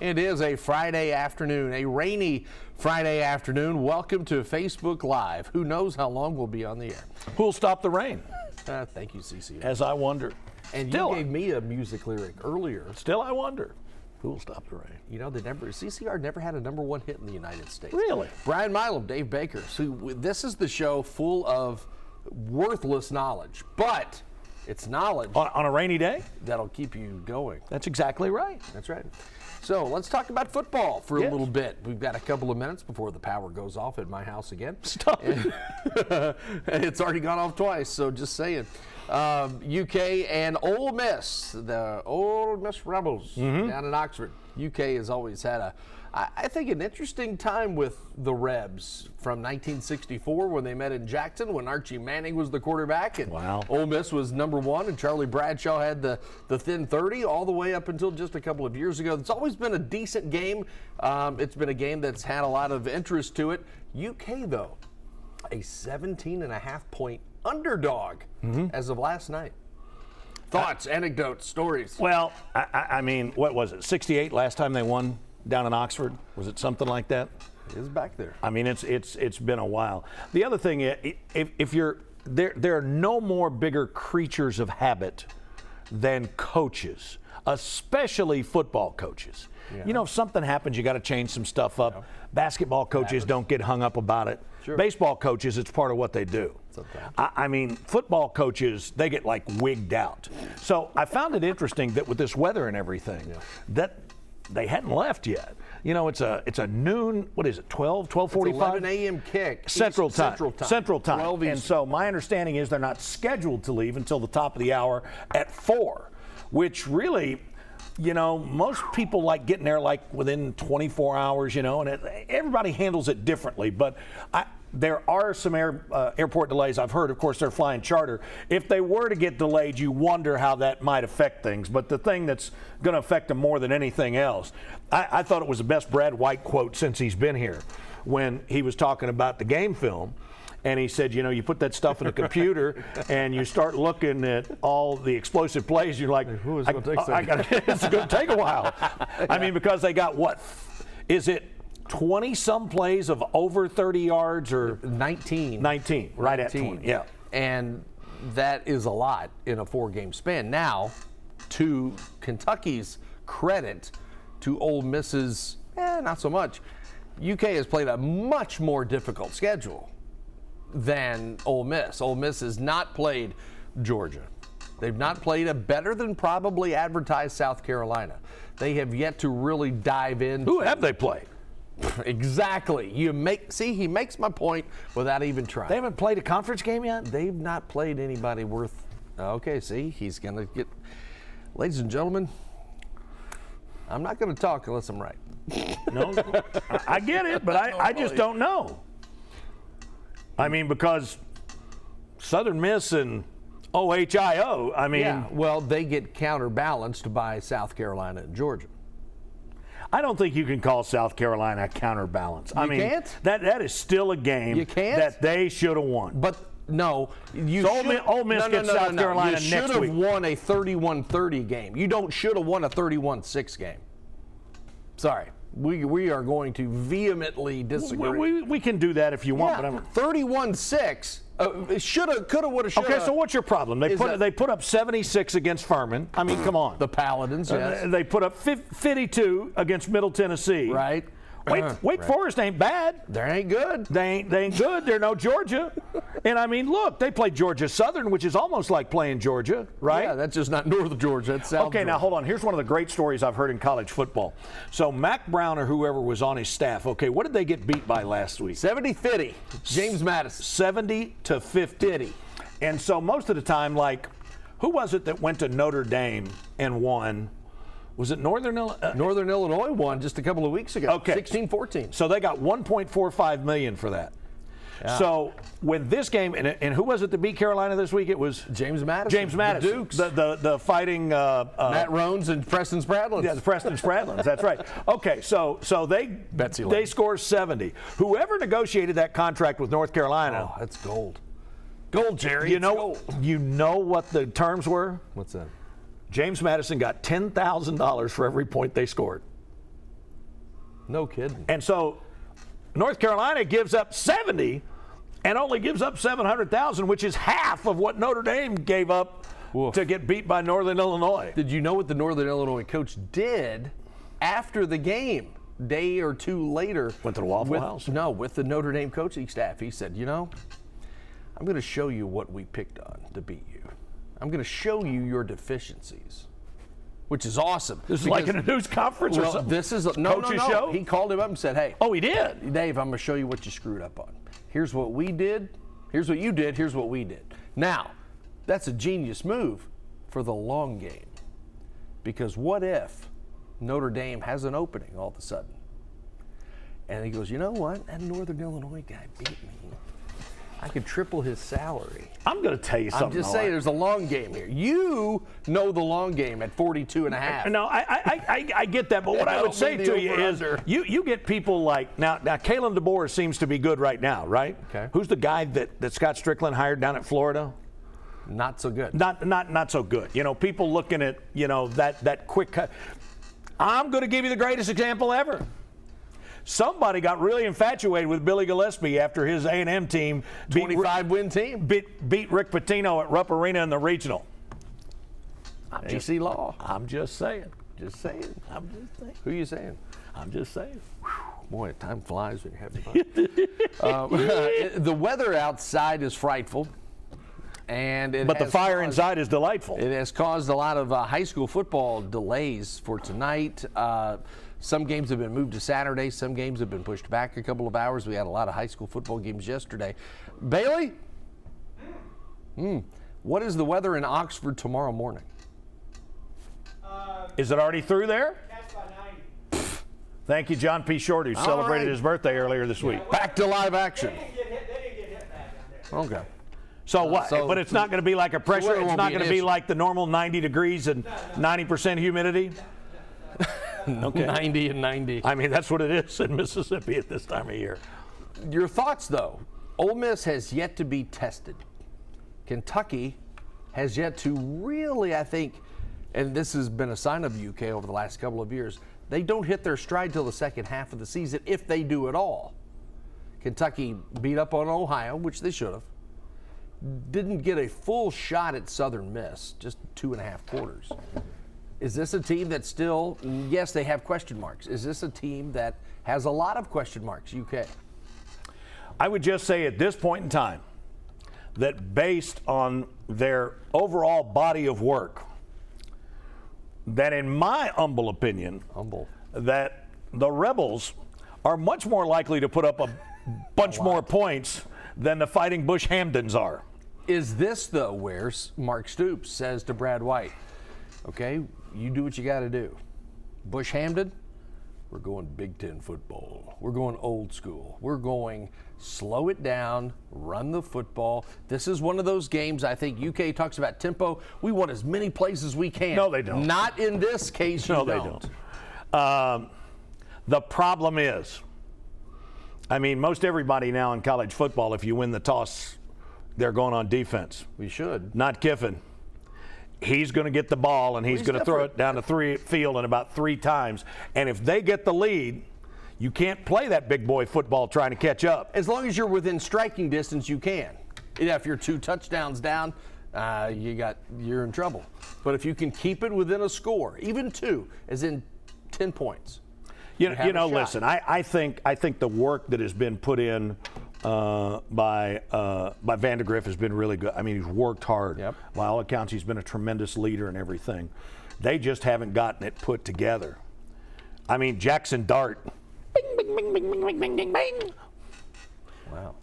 It is a Friday afternoon, a rainy Friday afternoon. Welcome to Facebook Live. Who knows how long we'll be on the air? Who'll stop the rain? Thank you, CC. As I wonder. And you gave me a music lyric earlier. Still, I wonder. Who'll stop the rain? You know, CCR never had a #1 hit in the United States. Really? Brian Milam, Dave Baker. So this is the show full of worthless knowledge, but it's knowledge On a rainy day? that'll keep you going. That's exactly right. That's right. So let's talk about football for a little bit. We've got a couple of minutes before the power goes off at my house again. Stop it. It's already gone off twice, so just saying. UK and Ole Miss, the Ole Miss Rebels down in Oxford. UK has always had I think, an interesting time with the Rebs from 1964 when they met in Jackson when Archie Manning was the quarterback and Ole Miss was #1 and Charlie Bradshaw had the thin 30 all the way up until just a couple of years ago. It's always been a decent game. It's been a game that's had a lot of interest to it. UK, though, a 17.5-point underdog as of last night. Thoughts, anecdotes, stories? Well, I mean, what was it, 68 last time they won down in Oxford? Was it something like that? It is back there. I mean, it's been a while. The other thing, if you're there are no more bigger creatures of habit than coaches, especially football coaches. Yeah. You know, if something happens, you got to change some stuff up. Yeah. Basketball coaches don't get hung up about it. Sure. Baseball coaches, it's part of what they do. I mean, football coaches, they get like wigged out. So I found it interesting that with this weather and everything, that they hadn't left yet. You know, it's a noon, what is it, 12:45? 11 a.m. kick. Central time. Central time. 12 and so my understanding is they're not scheduled to leave until the top of the hour at 4, which really, you know, most people like getting there like within 24 hours, you know, and everybody handles it differently. But there are some airport delays. I've heard, of course, they're flying charter. If they were to get delayed, you wonder how that might affect things. But the thing that's going to affect them more than anything else, I thought it was the best Brad White quote since he's been here when he was talking about the game film. And he said, you know, you put that stuff in a computer and you start looking at all the explosive plays. You're like, it's going to take a while. I mean, because they got what? Is it 20-some plays of over 30 yards or 19? 19, right at 20. Yeah. And that is a lot in a 4-game span. Now, to Kentucky's credit, to Ole Miss's, not so much. UK has played a much more difficult schedule than Ole Miss. Ole Miss has not played Georgia. They've not played a better than probably advertised South Carolina. They have yet to really dive in. Who have they played? Exactly. He makes my point without even trying. They haven't played a conference game yet? They've not played anybody worth. Okay, see, he's going to get. Ladies and gentlemen, I'm not going to talk unless I'm right. No, I get it, but I just don't know. I mean, because Southern Miss and OHIO, I mean. Yeah, well, they get counterbalanced by South Carolina and Georgia. I don't think you can call South Carolina a counterbalance. You can't? That is still a game that they should have won. But no, Ole Miss gets South Carolina next week. You should have won a 31-30 game. You don't should have won a 31-6 game. Sorry. We are going to vehemently disagree. We can do that if you want. Yeah, but 31-6. Shoulda, coulda, woulda, shoulda. Okay, so what's your problem? They put up 76 against Furman. I mean, come on. The Paladins, yes. They put up 52 against Middle Tennessee. Right. Wake Forest ain't bad. They ain't good. They ain't good. They're no Georgia. And I mean, look, they played Georgia Southern, which is almost like playing Georgia, right? Yeah, that's just not North Georgia. That's South Georgia. Okay, now hold on. Here's one of the great stories I've heard in college football. So Mac Brown or whoever was on his staff, okay, what did they get beat by last week? 70-50. James Madison. 70-50. And so most of the time, like, who was it that went to Notre Dame and won? Was it Northern Illinois? Northern Illinois won just a couple of weeks ago. Okay. 16-14. So they got $1.45 million for that. Yeah. So when this game, and who was it that beat Carolina this week? It was James Madison. James Madison. The Dukes. The fighting Matt Rones and Preston Spradlins. Yeah, the Preston Spradlins. That's right. Okay, so they score 70. Whoever negotiated that contract with North Carolina. Oh, that's gold. Gold, Jerry. You know what the terms were? What's that? James Madison got $10,000 for every point they scored. No kidding. And so North Carolina gives up 70 and only gives up 700,000, which is half of what Notre Dame gave up to get beat by Northern Illinois. Did you know what the Northern Illinois coach did after the game? Day or two later. Went to the Waffle House? No, with the Notre Dame coaching staff. He said, I'm going to show you what we picked on to beat you. I'm going to show you your deficiencies, which is awesome. This is like in a news conference or something? This is no. Show? He called him up and said, hey. Oh, he did? Dave, I'm going to show you what you screwed up on. Here's what we did. Here's what you did. Here's what we did. Now, that's a genius move for the long game. Because what if Notre Dame has an opening all of a sudden? And he goes, you know what? That Northern Illinois guy beat me. I could triple his salary. I'm going to tell you something. I'm just saying there's a long game here. You know the long game at 42.5. No, I get that, but what I would say to you is you get people like, now Kalen DeBoer seems to be good right now, right? Okay. Who's the guy that Scott Strickland hired down at Florida? Not so good. Not so good. People looking at, that quick cut. I'm going to give you the greatest example ever. Somebody got really infatuated with Billy Gillespie after his A&M team 25-win team beat Rick Pitino at Rupp Arena in the regional. AC Law. I'm just saying. Just saying. I'm just saying. Who are you saying? I'm just saying. Boy, time flies when you're having fun. The weather outside is frightful. But the fire inside is delightful. It has caused a lot of high school football delays for tonight. Some games have been moved to Saturday. Some games have been pushed back a couple of hours. We had a lot of high school football games yesterday. Bailey? What is the weather in Oxford tomorrow morning? Is it already through there? Catch by 90. Thank you, John P. Short, who celebrated his birthday earlier this week. Back to live action. They didn't get hit bad down there. Okay. So what? But it's not going to be like a pressure. It's not going to be like the normal 90 degrees and 90% humidity. Okay. 90 and 90. I mean, that's what it is in Mississippi at this time of year. Your thoughts, though? Ole Miss has yet to be tested. Kentucky has yet to really, I think, and this has been a sign of UK over the last couple of years, they don't hit their stride till the second half of the season, if they do at all. Kentucky beat up on Ohio, which they should have. Didn't get a full shot at Southern Miss, just 2.5 quarters. Is this a team that still, yes, they have question marks. Is this a team that has a lot of question marks, UK? I would just say at this point in time that based on their overall body of work, that in my humble opinion, that the Rebels are much more likely to put up a bunch more points than the Fighting Bush Hamdens are. Is this, though, where Mark Stoops says to Brad White, okay, you do what you got to do. Bush Hamden, we're going Big Ten football. We're going old school. We're going slow it down, run the football. This is one of those games, I think UK talks about tempo. We want as many plays as we can. No, they don't. Not in this case, No, they don't. The problem is, I mean, most everybody now in college football, if you win the toss, they're going on defense. We should. Not Kiffin. He's going to get the ball, and he's going to throw it down the field in about 3 times. And if they get the lead, you can't play that big boy football trying to catch up. As long as you're within striking distance, you can. Yeah, if you're 2 touchdowns down, you're in trouble. But if you can keep it within a score, even 2, as in 10 points. You know, listen, I think the work that has been put in by Vandegrift has been really good. I mean, he's worked hard. Yep. By all accounts, he's been a tremendous leader and everything. They just haven't gotten it put together. I mean, Jackson Dart. Bing, bing, bing, bing, bing, bing, bing, bing. Wow.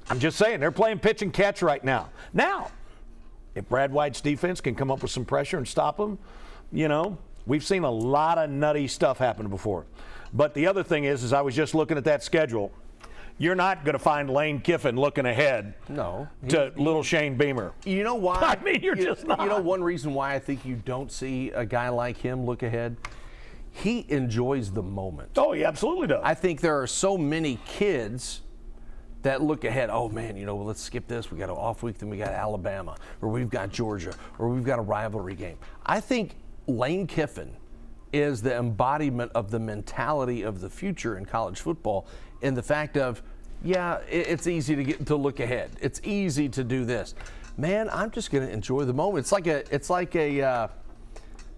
I'm just saying, they're playing pitch and catch right now. Now, if Brad White's defense can come up with some pressure and stop them, we've seen a lot of nutty stuff happen before. But the other thing is I was just looking at that schedule. You're not going to find Lane Kiffin looking ahead to little Shane Beamer. You know why? I mean, you're just not. You know one reason why I think you don't see a guy like him look ahead? He enjoys the moment. Oh, he absolutely does. I think there are so many kids that look ahead. Oh, man, let's skip this. We got an off week, then we got Alabama, or we've got Georgia, or we've got a rivalry game. I think Lane Kiffin is the embodiment of the mentality of the future in college football, in the fact of, yeah, it's easy to look ahead. It's easy to do this. Man, I'm just going to enjoy the moment. It's like a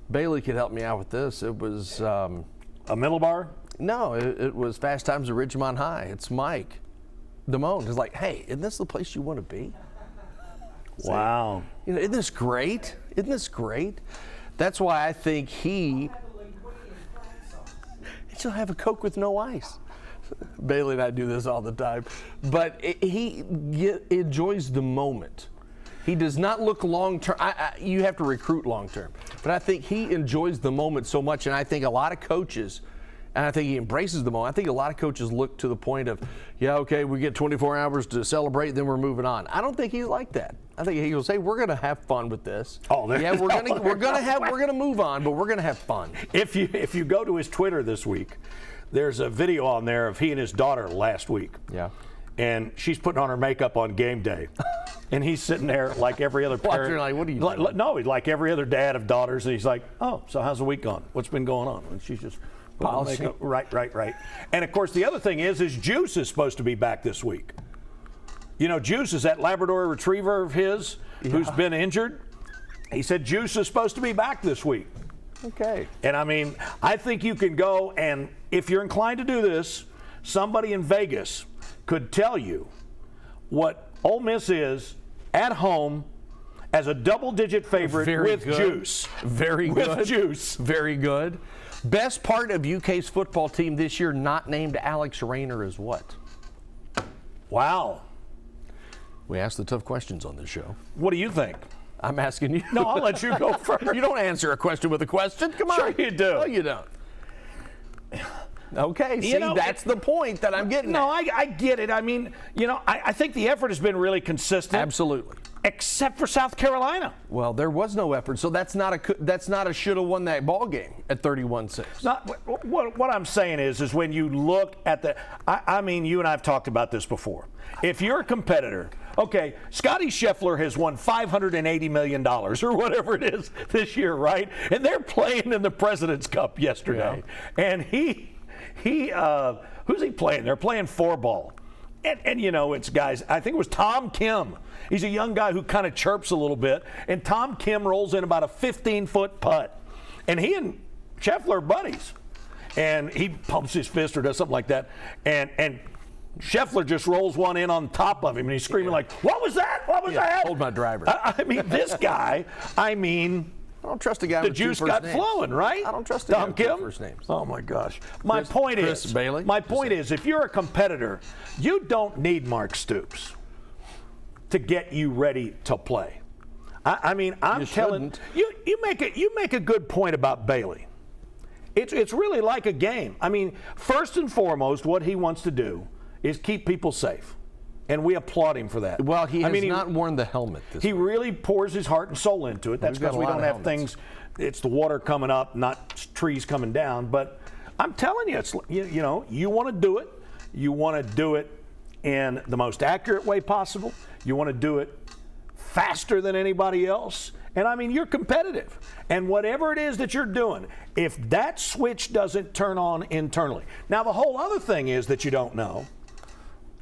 Bailey could help me out with this. It was a Millibar? No, it was Fast Times at Ridgemont High. It's Mike Damone. It's like, hey, isn't this the place you want to be? Wow. You know, isn't this great? Isn't this great? That's why I think he'll have a Coke with no ice. Bailey and I do this all the time. But he enjoys the moment. He does not look long-term. You have to recruit long-term. But I think he enjoys the moment so much, and I think a lot of coaches, and I think he embraces the moment. I think a lot of coaches look to the point of, yeah, okay, we get 24 hours to celebrate, then we're moving on. I don't think he's like that. I think he will say, we're going to have fun with this. Oh, yeah, we're going to move on, but we're going to have fun. If you go to his Twitter this week, there's a video on there of he and his daughter last week. Yeah. And she's putting on her makeup on game day. And he's sitting there like every other parent. Watching, like, what are you doing? No, he's like every other dad of daughters. And he's like, oh, so how's the week gone? What's been going on? And she's just putting on makeup. Right. And, of course, the other thing is Juice is supposed to be back this week. You know, Juice is that Labrador retriever of his who's been injured. He said Juice is supposed to be back this week. Okay. And, I mean, I think you can go and if you're inclined to do this, somebody in Vegas could tell you what Ole Miss is at home as a double-digit favorite with Juice. Very good. With Juice. Very good. Best part of UK's football team this year not named Alex Rayner is what? Wow. We ask the tough questions on this show. What do you think? I'm asking you. No, I'll let you go first. You don't answer a question with a question. Come on. Sure you do. No, you don't. Okay, see, that's the point that I'm getting at. I get it. I mean, I think the effort has been really consistent. Absolutely. Except for South Carolina. Well, there was no effort, so that's not a should have won that ball game at 31-6. What I'm saying is when you look at the I mean, you and I have talked about this before. If you're a competitor, okay, Scotty Scheffler has won $580 million or whatever it is this year, right? And they're playing in the President's Cup yesterday. Yeah. And who's he playing? They're playing 4-ball. And it's guys, I think it was Tom Kim. He's a young guy who kind of chirps a little bit. And Tom Kim rolls in about a 15-foot putt. And he and Scheffler are buddies. And he pumps his fist or does something like that. And Scheffler just rolls one in on top of him. And he's screaming like, what was that? What was that? Hold my driver. I mean, this guy, I don't trust a guy with juice two first got names. Flowing, right? I don't trust a guy with two first names. Oh, my gosh. My point is, if you're a competitor, you don't need Mark Stoops to get you ready to play. I mean, I'm telling you, you make a good point about Bailey. It's really like a game. I mean, first and foremost, what he wants to do is keep people safe. And we applaud him for that. Well, he has not worn the helmet this week. Really pours his heart and soul into it. That's because we don't have things. It's the water coming up, not trees coming down. But I'm telling you, it's you want to do it. You want to do it in the most accurate way possible. You want to do it faster than anybody else. And I mean, you're competitive. And whatever it is that you're doing, if that switch doesn't turn on internally. Now, the whole other thing is that you don't know.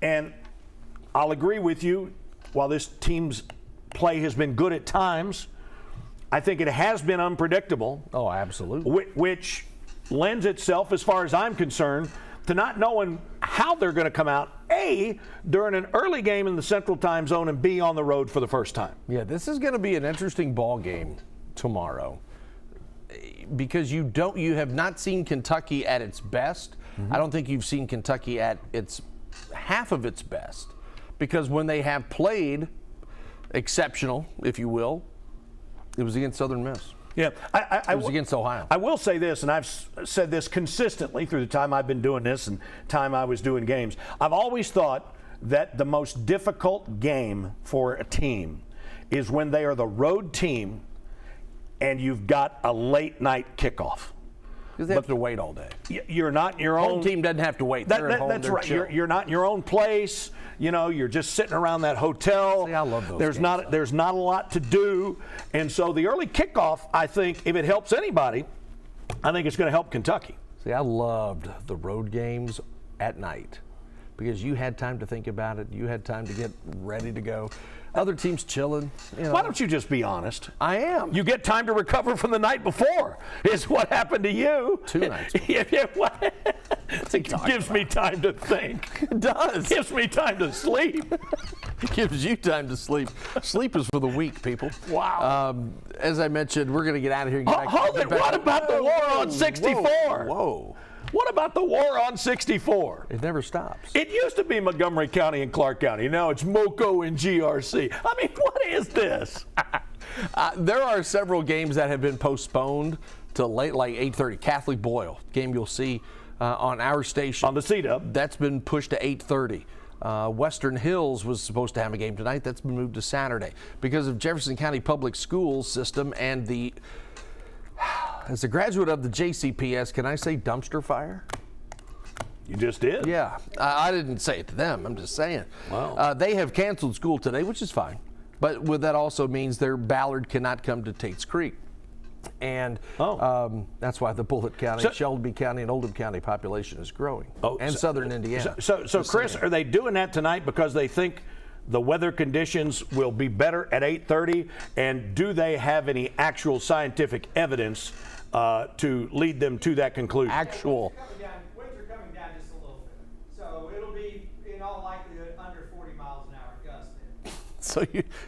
And I'll agree with you, while this team's play has been good at times, I think it has been unpredictable. Oh, absolutely. Which lends itself, as far as I'm concerned, to not knowing how they're going to come out, A, during an early game in the Central Time Zone, and B, on the road for the first time. Yeah, this is going to be an interesting ball game tomorrow because you have not seen Kentucky at its best. Mm-hmm. I don't think you've seen Kentucky at its half of its best. Because when they have played exceptional, if you will, it was against Southern Miss. Yeah, it was against Ohio. I will say this, and I've said this consistently through the time I've been doing this and time I was doing games. I've always thought that the most difficult game for a team is when they are the road team and you've got a late night kickoff. Because they have to wait all day. You're not in your own. Home team doesn't have to wait. That's right. You're not in your own place. You're just sitting around that hotel. See, I love those There's not a lot to do, and so the early kickoff, I think, if it helps anybody, I think it's going to help Kentucky. See, I loved the road games at night because you had time to think about it. You had time to get ready to go. Other teams chilling. You know. Why don't you just be honest? I am. You get time to recover from the night before, is what happened to you. 2 nights. It gives me time to think. It does. Gives me time to sleep. It gives you time to sleep. Sleep is for the weak, people. Wow. As I mentioned, we're going to get out of here. And Hold it. What about the war on 64? Whoa. What about the war on 64? It never stops. It used to be Montgomery County and Clark County. Now it's MoCo and GRC. I mean, what is this? There are several games that have been postponed to late, like 8:30. Catholic Boyle game you'll see on our station. On the C-Dub. That's been pushed to 8:30. Western Hills was supposed to have a game tonight. That's been moved to Saturday because of Jefferson County Public Schools system and the. As a graduate of the JCPS, can I say dumpster fire? You just did? Yeah. I didn't say it to them. I'm just saying. Wow. They have canceled school today, which is fine. But that also means their Ballard cannot come to Tate's Creek. And that's why the Bullitt County, Shelby County, and Oldham County population is growing. And southern Indiana. So Chris, are they doing that tonight because they think the weather conditions will be better at 8:30? And do they have any actual scientific evidence to lead them to that conclusion? Actual. Winds are coming down just a little bit. So it'll be, in all likelihood, under 40 miles an hour gust.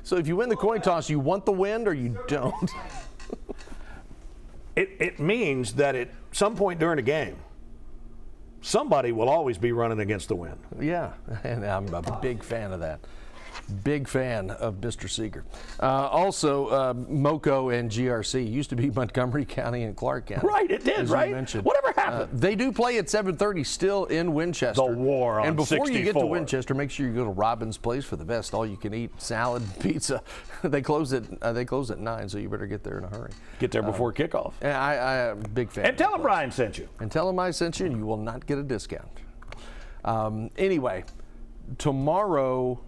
So if you win the coin toss, you want the wind or you don't? It means that at some point during a game, somebody will always be running against the wind. Yeah, and I'm a big fan of that. Big fan of Mr. Seeger. Also, MoCo and GRC used to be Montgomery County and Clark County. Right, it did, right? Whatever happened? They do play at 7:30 still in Winchester. The war on 64. And before you get to Winchester, make sure you go to Robin's Place for the best all-you-can-eat salad, pizza. They close at 9, so you better get there in a hurry. Get there before kickoff. And I'm a big fan. And tell them Brian sent you. And tell him I sent you, and you will not get a discount. Anyway, tomorrow,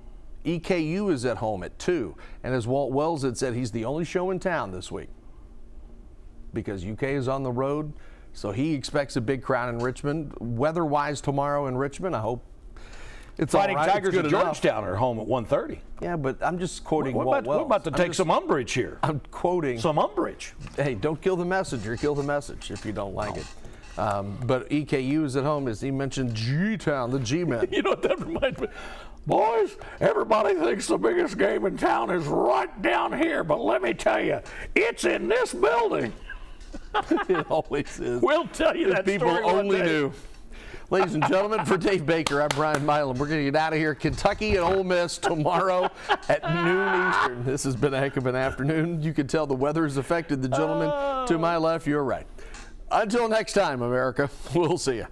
EKU is at home at 2. And as Walt Wells had said, he's the only show in town this week because UK is on the road. So he expects a big crowd in Richmond. Weather-wise tomorrow in Richmond, I hope it's Fighting all right. Tigers of Georgetown are home at 1:30. Yeah, but I'm just quoting Walt Wells. We're about to take some umbrage here. I'm quoting. Some umbrage. Hey, don't kill the messenger. Kill the message if you don't like it. But EKU is at home, as he mentioned, G-Town, the G-Men. You know what that reminds me? Boys, everybody thinks the biggest game in town is right down here, but let me tell you, it's in this building. It always is. We'll tell you that people story only knew. Ladies and gentlemen, for Dave Baker, I'm Brian Milam. We're going to get out of here. Kentucky and Ole Miss tomorrow at noon Eastern. This has been a heck of an afternoon. You can tell the weather has affected the gentleman to my left. You're right. Until next time, America, we'll see you.